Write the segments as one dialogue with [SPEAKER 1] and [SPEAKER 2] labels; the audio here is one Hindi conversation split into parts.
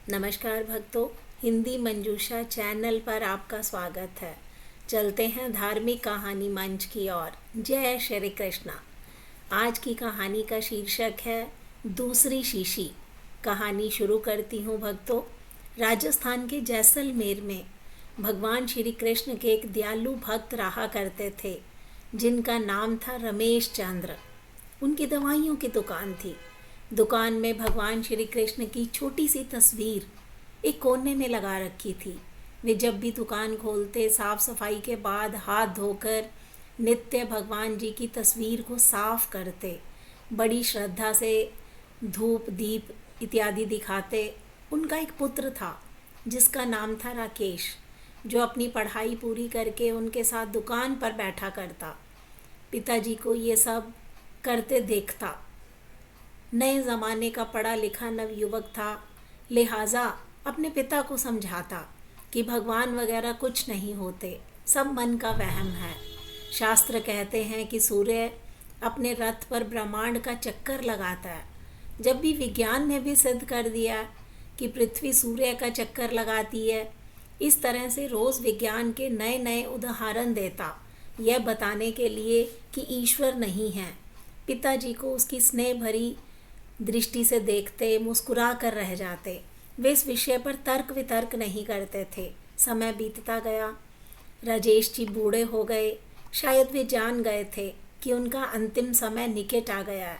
[SPEAKER 1] नमस्कार भक्तों, हिंदी मंजूषा चैनल पर आपका स्वागत है। चलते हैं धार्मिक कहानी मंच की ओर। जय श्री कृष्णा। आज की कहानी का शीर्षक है दूसरी शीशी। कहानी शुरू करती हूँ भक्तों। राजस्थान के जैसलमेर में भगवान श्री कृष्ण के एक दयालु भक्त रहा करते थे, जिनका नाम था रमेश चंद्र। उनकी दवाइयों की दुकान थी। दुकान में भगवान श्री कृष्ण की छोटी सी तस्वीर एक कोने में लगा रखी थी। वे जब भी दुकान खोलते, साफ सफाई के बाद हाथ धोकर नित्य भगवान जी की तस्वीर को साफ करते, बड़ी श्रद्धा से धूप दीप इत्यादि दिखाते। उनका एक पुत्र था जिसका नाम था राकेश, जो अपनी पढ़ाई पूरी करके उनके साथ दुकान पर बैठा करता। पिताजी को ये सब करते देखता। नए ज़माने का पढ़ा लिखा नवयुवक था, लिहाजा अपने पिता को समझाता कि भगवान वगैरह कुछ नहीं होते, सब मन का वहम है। शास्त्र कहते हैं कि सूर्य अपने रथ पर ब्रह्मांड का चक्कर लगाता है। जब भी विज्ञान ने भी सिद्ध कर दिया कि पृथ्वी सूर्य का चक्कर लगाती है, इस तरह से रोज़ विज्ञान के नए नए उदाहरण देता, यह बताने के लिए कि ईश्वर नहीं है। पिताजी को उसकी स्नेह भरी दृष्टि से देखते मुस्कुरा कर रह जाते। वे इस विषय पर तर्क वितर्क नहीं करते थे। समय बीतता गया। राजेश जी बूढ़े हो गए। शायद वे जान गए थे कि उनका अंतिम समय निकट आ गया है।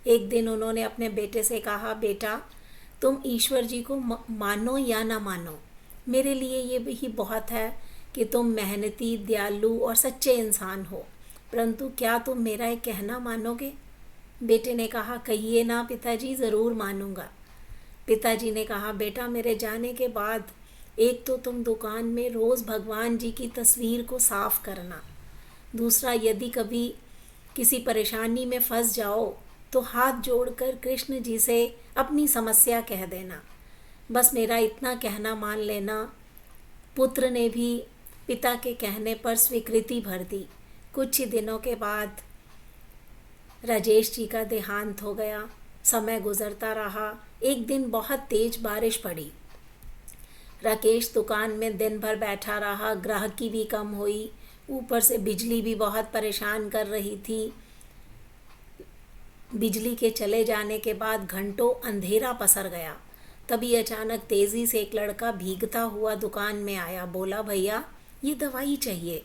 [SPEAKER 1] एक दिन उन्होंने अपने बेटे से कहा, बेटा, तुम ईश्वर जी को मानो या ना मानो, मेरे लिए ये भी बहुत है कि तुम मेहनती, दयालु और सच्चे इंसान हो, परंतु क्या तुम मेरा एक कहना मानोगे? बेटे ने कहा, कहिए ना पिताजी, ज़रूर मानूंगा। पिताजी ने कहा, बेटा, मेरे जाने के बाद एक तो तुम दुकान में रोज़ भगवान जी की तस्वीर को साफ करना, दूसरा, यदि कभी किसी परेशानी में फंस जाओ तो हाथ जोड़कर कृष्ण जी से अपनी समस्या कह देना। बस मेरा इतना कहना मान लेना। पुत्र ने भी पिता के कहने पर स्वीकृति भर दी। कुछ ही दिनों के बाद राजेश जी का देहांत हो गया। समय गुजरता रहा। एक दिन बहुत तेज बारिश पड़ी। राकेश दुकान में दिन भर बैठा रहा। ग्राहकी भी कम हुई, ऊपर से बिजली भी बहुत परेशान कर रही थी। बिजली के चले जाने के बाद घंटों अंधेरा पसर गया। तभी अचानक तेजी से एक लड़का भीगता हुआ दुकान में आया। बोला, भैया, ये दवाई चाहिए,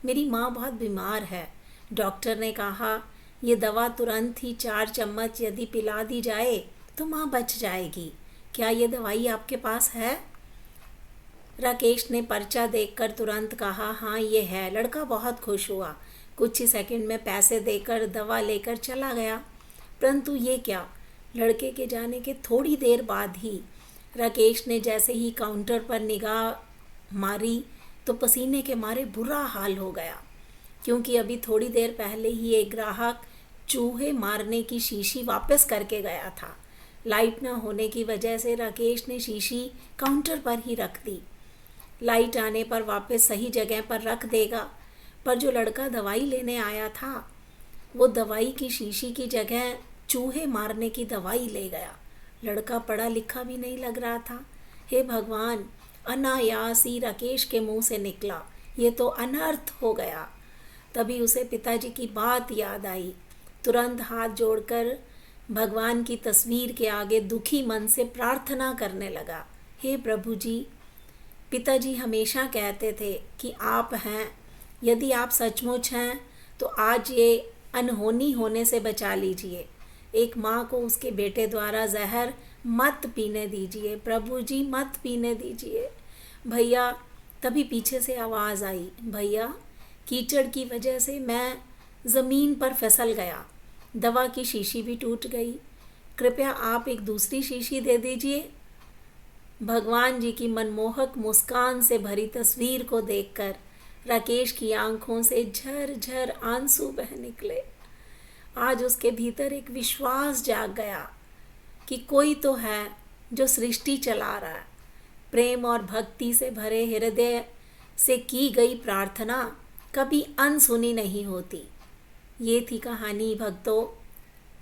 [SPEAKER 1] मेरी माँ बहुत बीमार है। डॉक्टर ने कहा ये दवा तुरंत ही 4 चम्मच यदि पिला दी जाए तो माँ बच जाएगी। क्या ये दवाई आपके पास है? राकेश ने पर्चा देखकर तुरंत कहा, हाँ ये है। लड़का बहुत खुश हुआ। कुछ ही सेकंड में पैसे देकर दवा लेकर चला गया। परंतु ये क्या, लड़के के जाने के थोड़ी देर बाद ही राकेश ने जैसे ही काउंटर पर निगाह मारी तो पसीने के मारे बुरा हाल हो गया, क्योंकि अभी थोड़ी देर पहले ही एक ग्राहक चूहे मारने की शीशी वापस करके गया था। लाइट न होने की वजह से राकेश ने शीशी काउंटर पर ही रख दी। लाइट आने पर वापस सही जगह पर रख देगा, पर जो लड़का दवाई लेने आया था वो दवाई की शीशी की जगह चूहे मारने की दवाई ले गया। लड़का पढ़ा लिखा भी नहीं लग रहा था। हे भगवान, अनायास ही राकेश के मुंह से निकला, ये तो अनर्थ हो गया। तभी उसे पिताजी की बात याद आई। तुरंत हाथ जोड़कर भगवान की तस्वीर के आगे दुखी मन से प्रार्थना करने लगा, हे प्रभु जी, पिताजी हमेशा कहते थे कि आप हैं, यदि आप सचमुच हैं तो आज ये अनहोनी होने से बचा लीजिए। एक माँ को उसके बेटे द्वारा जहर मत पीने दीजिए, प्रभु जी मत पीने दीजिए। भैया, तभी पीछे से आवाज़ आई, भैया, कीचड़ की वजह से मैं ज़मीन पर फिसल गया, दवा की शीशी भी टूट गई, कृपया आप एक दूसरी शीशी दे दीजिए। भगवान जी की मनमोहक मुस्कान से भरी तस्वीर को देखकर राकेश की आंखों से झरझर आंसू बह निकले। आज उसके भीतर एक विश्वास जाग गया कि कोई तो है जो सृष्टि चला रहा है। प्रेम और भक्ति से भरे हृदय से की गई प्रार्थना कभी अनसुनी नहीं होती। ये थी कहानी भक्तों,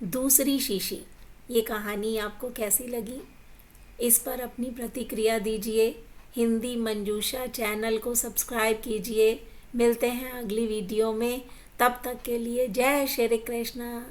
[SPEAKER 1] दूसरी शीशी। ये कहानी आपको कैसी लगी? इस पर अपनी प्रतिक्रिया दीजिए। हिंदी मंजूषा चैनल को सब्सक्राइब कीजिए। मिलते हैं अगली वीडियो में, तब तक के लिए जय श्री कृष्ण।